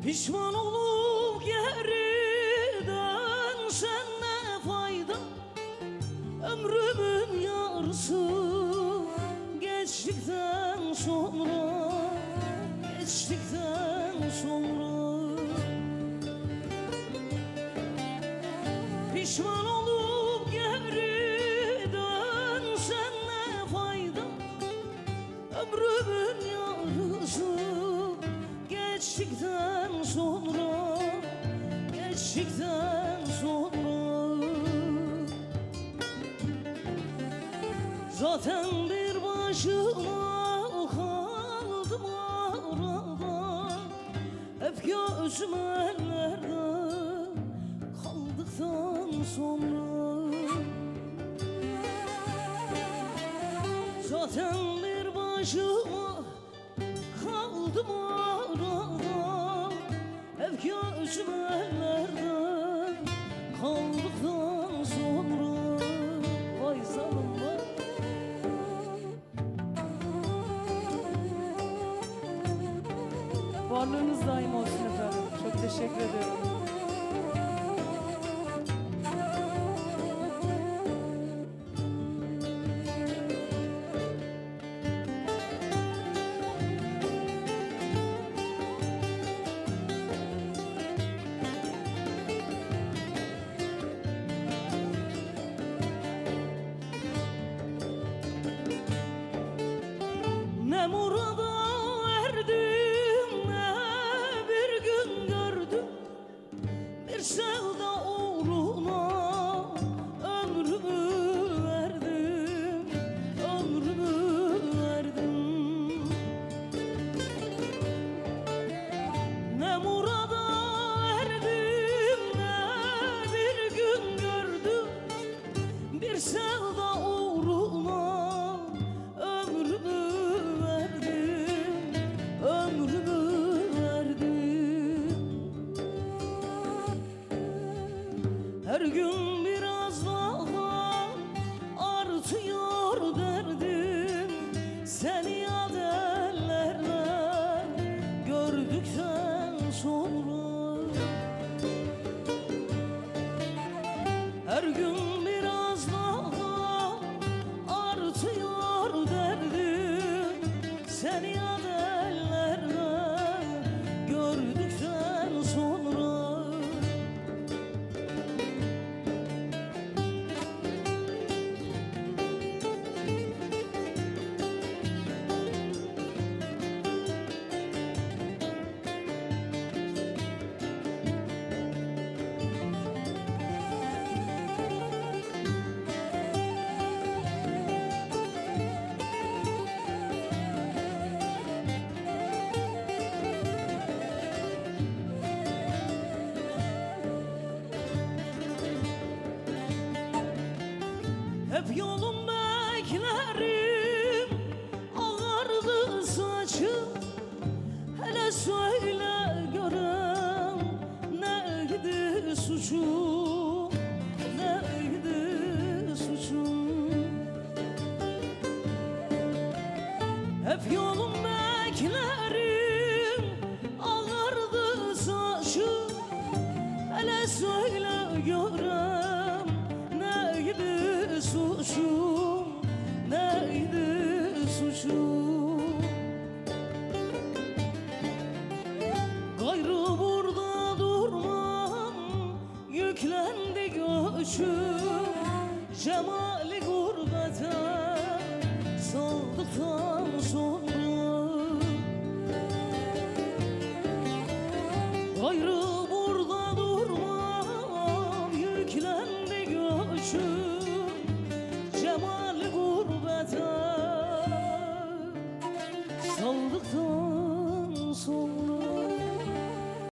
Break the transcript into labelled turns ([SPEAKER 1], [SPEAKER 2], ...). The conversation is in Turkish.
[SPEAKER 1] Pişman olup geri dönsen ne fayda? Ömrümün yarısı geçtikten sonra, geçtikten sonra. Pişman olup geri dönsen ne fayda? Ömrümün yarısı geçtikten sonra, geçtikten sonra. Zaten bir başıma kaldım arada, hep gözüm ellerde kaldıktan sonra. Zaten bir başıma kaldım arada, hep gözüm ellerde kaldıktan sonra. Vay zalim vay.
[SPEAKER 2] Varlığınız daim olsun efendim. Çok teşekkür ederim.
[SPEAKER 1] Ne murada erdim, ne bir gün gördüm, bir sevda uğruna ömrümü verdim, ömrümü verdim. Ne murada erdim, ne bir gün gördüm, bir sevda uğruna ömrümü verdim, ömrümü verdim. Her gün biraz daha artıyor derdim, seni yad ellerle gördükten sonra. Her gün biraz daha artıyor derdim, seni yad ellerle gördükten sonra. Hep yolum beklerim, ağardı saçım. Hele söyle görem, neydi suçum, neydi suçum? Hep yolum beklerim, ağardı saçım. Hele söyle görem, neydi suçum, neydi suçum? Gayrı burada durmam, yüklendi göçüm. Cemali gurbete saldıktan sonra. Gayrı